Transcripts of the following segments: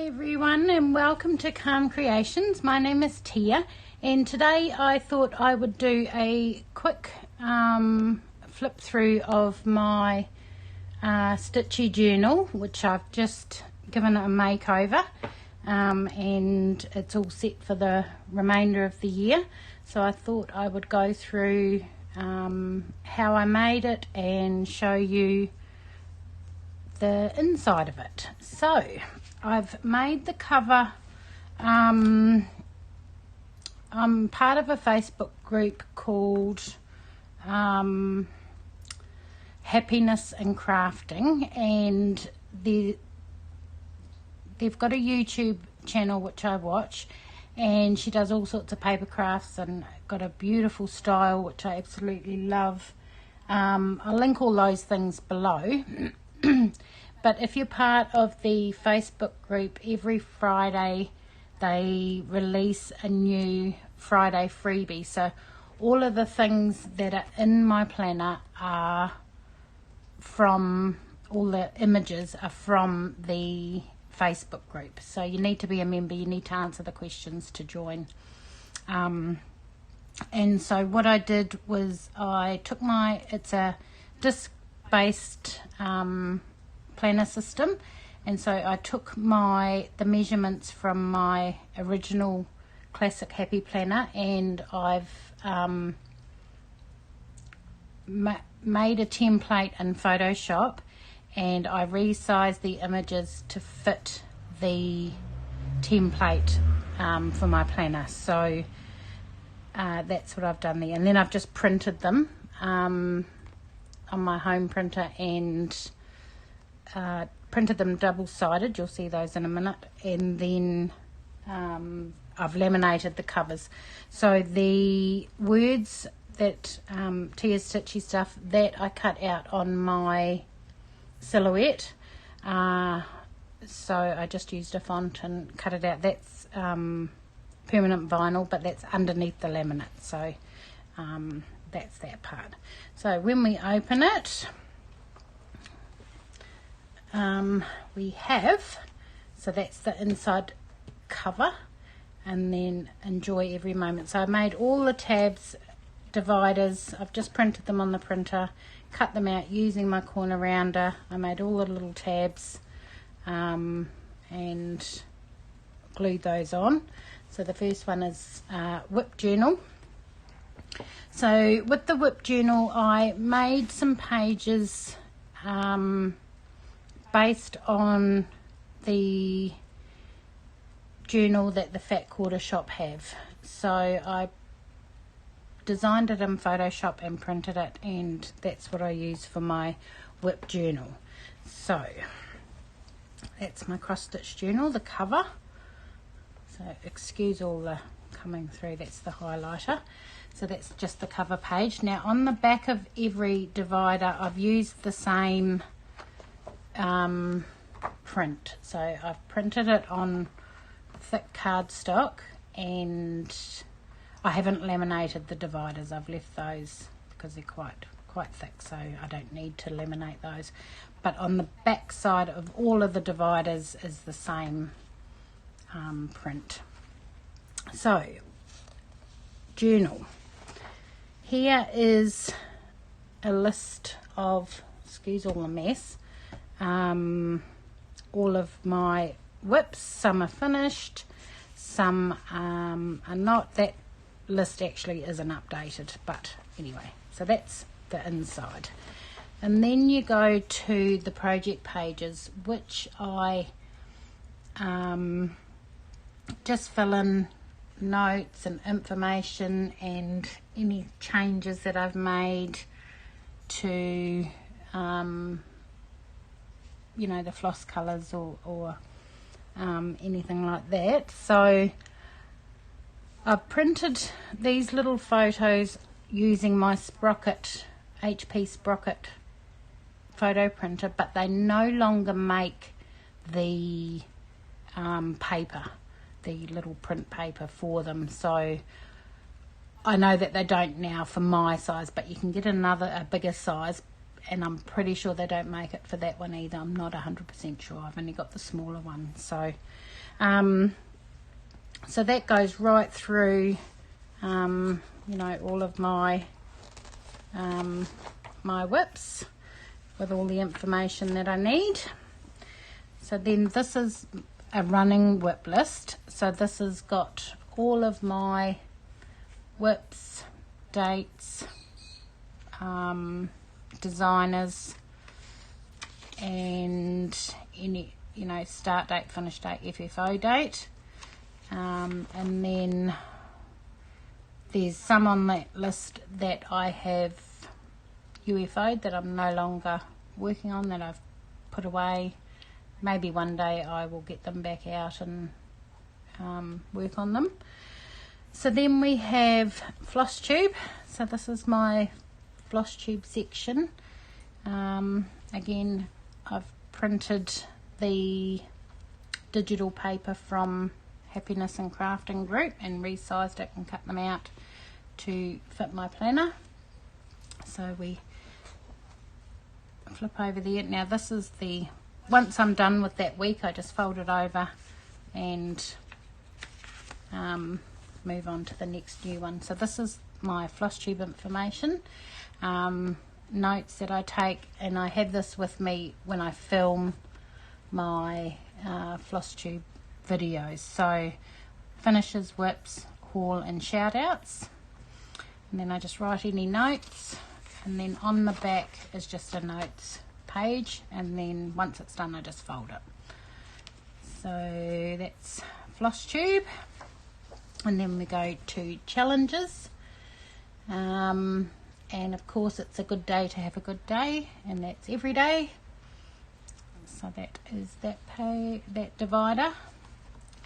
Hi everyone and welcome to Calm Creations. My name is Tia and today I thought I would do a quick flip through of my Stitchy journal, which I've just given a makeover and it's all set for the remainder of the year. So I thought I would go through how I made it and show you the inside of it. So I've made the cover. I'm part of a Facebook group called Happiness and Crafting, and they've got a YouTube channel which I watch, and she does all sorts of paper crafts and got a beautiful style which I absolutely love. I'll link all those things below. But if you're part of the Facebook group, every Friday they release a new Friday freebie. So all of the things that are in my planner are from, all the images are from the Facebook group. So you need to be a member, you need to answer the questions to join. And so what I did was I took it's a disc-based planner system, and so I took the measurements from my original classic happy planner, and I've made a template in Photoshop, and I resized the images to fit the template for my planner. So that's what I've done there, and then I've just printed them on my home printer and printed them double-sided. You'll see those in a minute. And then I've laminated the covers. So the words that Tia's Stitchy stuff that I cut out on my silhouette, so I just used a font and cut it out. That's permanent vinyl, but that's underneath the laminate, so that's that part. So when we open it, we have, so that's the inside cover, and then enjoy every moment. So I made all the tabs, dividers, I've just printed them on the printer, cut them out using my corner rounder. I made all the little tabs and glued those on. So the first one is whip journal. So with the whip journal I made some pages based on the journal that the Fat Quarter shop have. So I designed it in Photoshop and printed it, and that's what I use for my whip journal. So that's my cross stitch journal, the cover. So excuse all the coming through, that's the highlighter. So that's just the cover page. Now on the back of every divider I've used the same print. So I've printed it on thick cardstock, and I haven't laminated the dividers. I've left those because they're quite thick, so I don't need to laminate those. But on the back side of all of the dividers is the same print. So journal, here is a list of, excuse all the mess, all of my whips. Some are finished, some are not. That list actually isn't updated, but anyway, so that's the inside. And then you go to the project pages, which I just fill in notes and information and any changes that I've made to you know, the floss colours or anything like that. So I've printed these little photos using my Sprocket, HP Sprocket photo printer, but they no longer make the paper, the little print paper for them. So I know that they don't now for my size, but you can get a bigger size, and I'm pretty sure they don't make it for that one either. I'm not 100% sure. I've only got the smaller one. So So that goes right through, you know, all of my my whips with all the information that I need. So then this is a running whip list. So this has got all of my whips, dates, designers, and any, you know, start date, finish date, FFO date. And then there's some on that list that I have UFO'd that I'm no longer working on, that I've put away. Maybe one day I will get them back out and work on them. So then we have floss tube. So this is my floss tube section. Again, I've printed the digital paper from Happiness and Crafting group and resized it and cut them out to fit my planner. So we flip over there. Now this is the, once I'm done with that week, I just fold it over and move on to the next new one. So this is my floss tube information, notes that I take, and I have this with me when I film my floss tube videos. So finishes, whips, haul and shout outs, and then I just write any notes, and then on the back is just a notes page, and then once it's done I just fold it. So that's floss tube. And then we go to challenges, and of course it's a good day to have a good day, and that's every day. So that is that divider.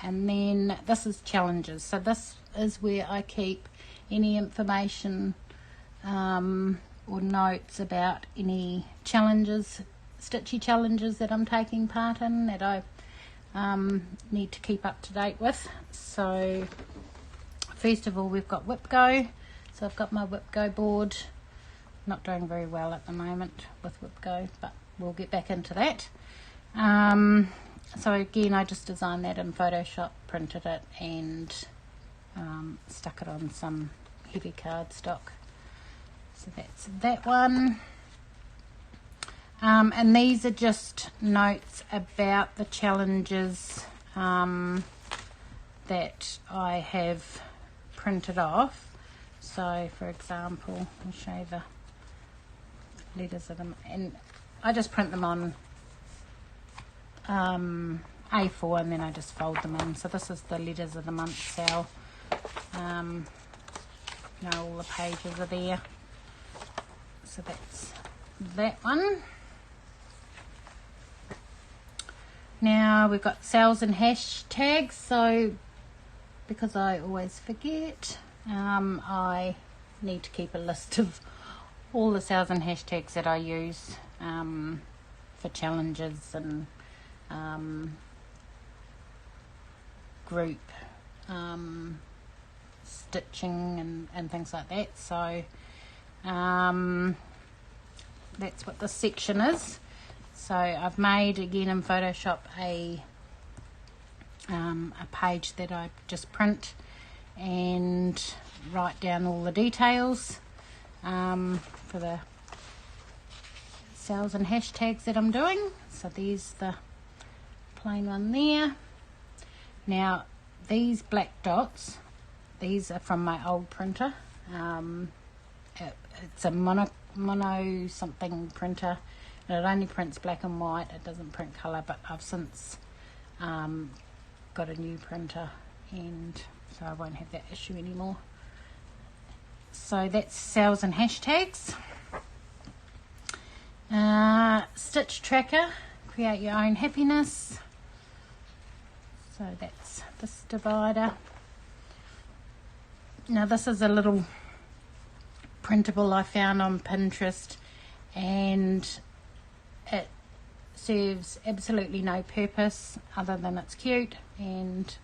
And then this is challenges. So this is where I keep any information or notes about any challenges, stitchy challenges that I'm taking part in, that I need to keep up to date with. So first of all, we've got Whip Go. So I've got my Whip Go board. Not doing very well at the moment with Whip Go, but we'll get back into that. So again, I just designed that in Photoshop, printed it, and stuck it on some heavy cardstock. So that's that one. And these are just notes about the challenges that I have printed off. So for example, I'll show you the letters of them, and I just print them on A4 and then I just fold them in. So this is the letters of the month sale. You know, all the pages are there. So that's that one. Now we've got sales and hashtags. So because I always forget, I need to keep a list of all the sales and hashtags that I use for challenges and group stitching and things like that. So that's what this section is. So I've made, again in Photoshop, a page that I just print and write down all the details for the sales and hashtags that I'm doing. So there's the plain one there. Now these black dots, these are from my old printer. It's a mono something printer, and it only prints black and white. It doesn't print colour, but I've since got a new printer, and so I won't have that issue anymore. So that's sales and hashtags. Stitch tracker, create your own happiness. So that's this divider. Now this is a little printable I found on Pinterest, and it serves absolutely no purpose other than it's cute and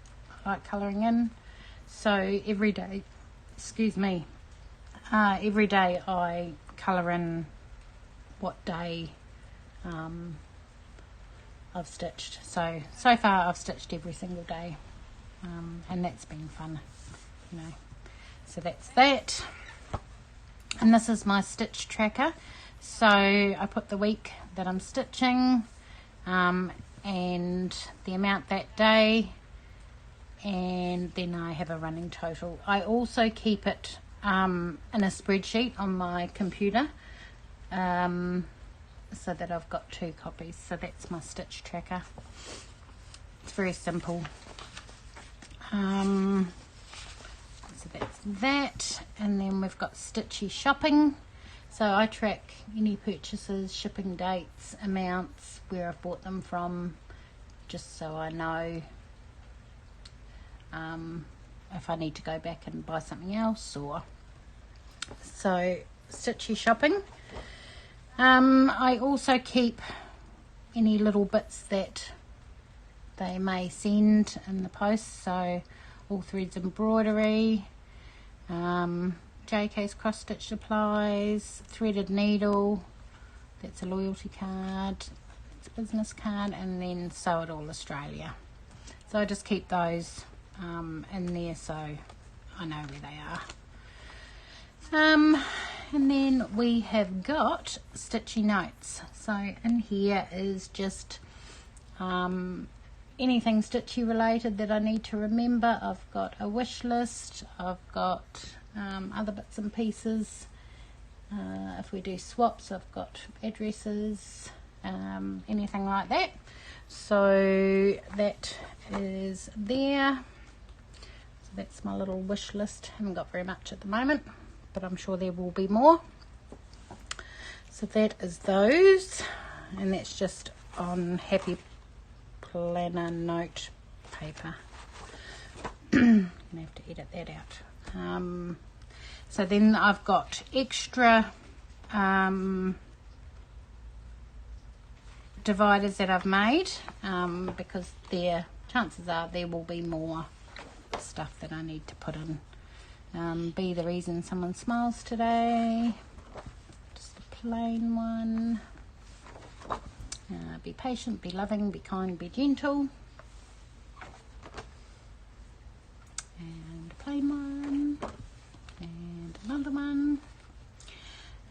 I like colouring in. So every day, every day I colour in what day I've stitched. So far I've stitched every single day, and that's been fun, you know. So that's that. And this is my stitch tracker. So I put the week that I'm stitching, and the amount that day, and then I have a running total. I also keep it in a spreadsheet on my computer, so that I've got 2 copies. So that's my stitch tracker. It's very simple. So that's that. And then we've got Stitchy Shopping. So I track any purchases, shipping dates, amounts, where I've bought them from, just so I know if I need to go back and buy something else. Or so Stitchy Shopping. I also keep any little bits that they may send in the post. So all threads embroidery, JK's cross stitch supplies, threaded needle, that's a loyalty card, it's a business card, and then Sew It All Australia. So I just keep those in there so I know where they are. And then we have got Stitchy Notes. So in here is just anything stitchy related that I need to remember. I've got a wish list, I've got other bits and pieces. If we do swaps, I've got addresses, anything like that. So that is there. So that's my little wish list. Haven't got very much at the moment, but I'm sure there will be more. So that is those, and that's just on Happy Planner note paper. I'm gonna have to edit that out. So then I've got extra dividers that I've made, because chances are there will be more stuff that I need to put in. Be the reason someone smiles today, just a plain one. Be patient, be loving, be kind, be gentle, and a plain one, and another one.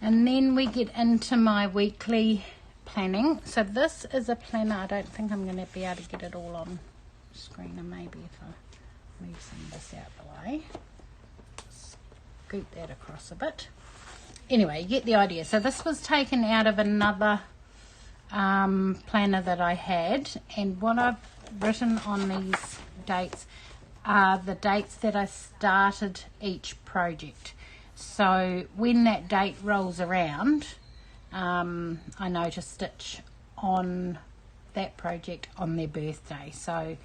And then we get into my weekly planning. So this is a planner. I don't think I'm going to be able to get it all on screen, and maybe if I move some of this out the way, scoot that across a bit. Anyway, you get the idea. So this was taken out of another planner that I had, and what I've written on these dates are the dates that I started each project. So when that date rolls around, I know to stitch on that project on their birthday. So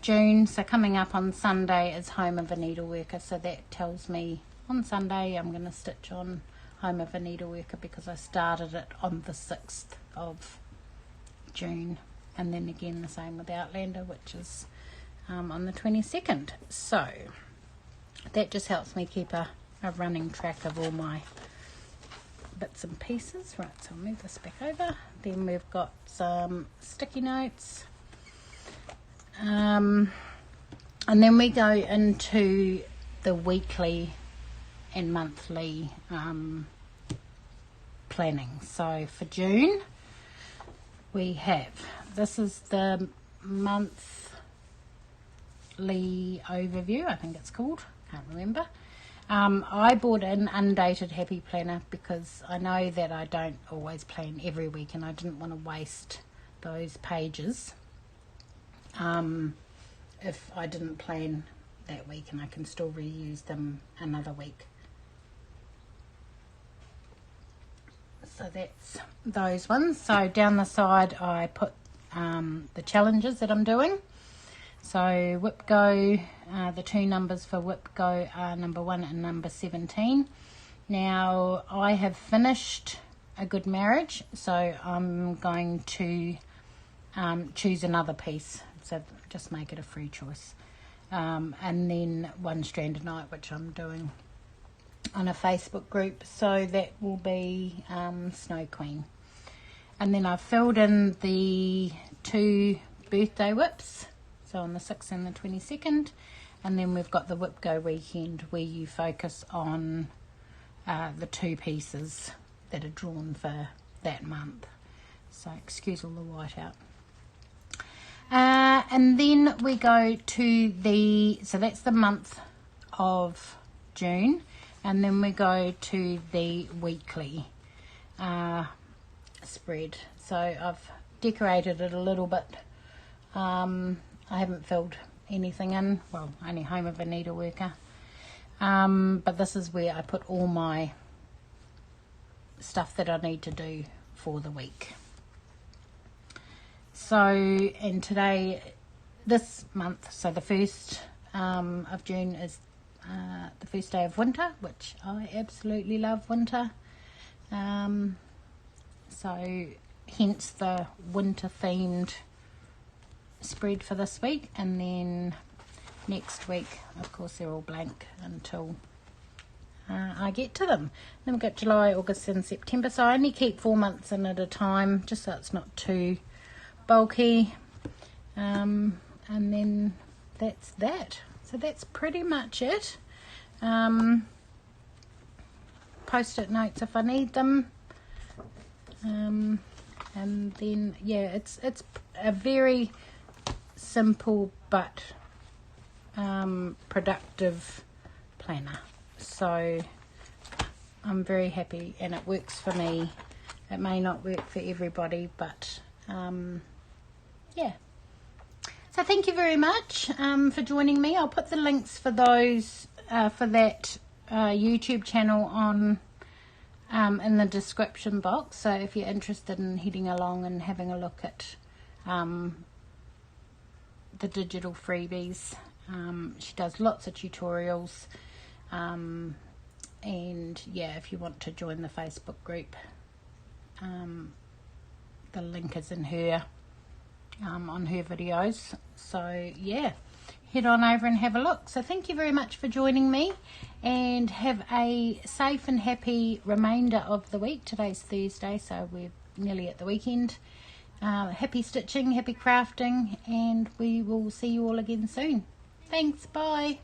June, so coming up on Sunday is Home of a Needleworker, so that tells me on Sunday I'm going to stitch on Home of a Needleworker because I started it on the 6th of June, and then again the same with Outlander, which is on the 22nd. So that just helps me keep a running track of all my bits and pieces. Right, so I'll move this back over. Then we've got some sticky notes, and then we go into the weekly and monthly planning. So for June we have, this is the monthly overview, I think it's called, can't remember. I bought an undated Happy Planner because I know that I don't always plan every week, and I didn't want to waste those pages if I didn't plan that week, and I can still reuse them another week. So that's those ones. So down the side I put the challenges that I'm doing. So Whip Go, the 2 numbers for Whip Go are number 1 and number 17. Now I have finished A Good Marriage, so I'm going to choose another piece, so just make it a free choice. And then One Stranded Night, which I'm doing on a Facebook group, so that will be Snow Queen. And then I've filled in the 2 birthday whips, so on the 6th and the 22nd, and then we've got the Whip Go weekend where you focus on the 2 pieces that are drawn for that month. So excuse all the white out. And then we go to so that's the month of June, and then we go to the weekly spread. So I've decorated it a little bit. I haven't filled anything in, well, only home of a needleworker, but this is where I put all my stuff that I need to do for the week. So, and today, this month, so the 1st of June is the first day of winter, which I absolutely love winter. So hence the winter themed spread for this week, and then next week of course they're all blank until I get to them. Then we've got July, August and September, so I only keep 4 months in at a time just so it's not too bulky, and then that's that. So that's pretty much it. Post-it notes if I need them, and then yeah, it's a very simple but productive planner, so I'm very happy and it works for me. It may not work for everybody, but yeah. So thank you very much for joining me. I'll put the links for those for that YouTube channel on in the description box, so if you're interested in heading along and having a look at the digital freebies. She does lots of tutorials, and yeah, if you want to join the Facebook group, the link is in her on her videos. So yeah, head on over and have a look. So thank you very much for joining me, and have a safe and happy remainder of the week. Today's Thursday, so we're nearly at the weekend. Happy stitching, happy crafting, and we will see you all again soon. Thanks, bye.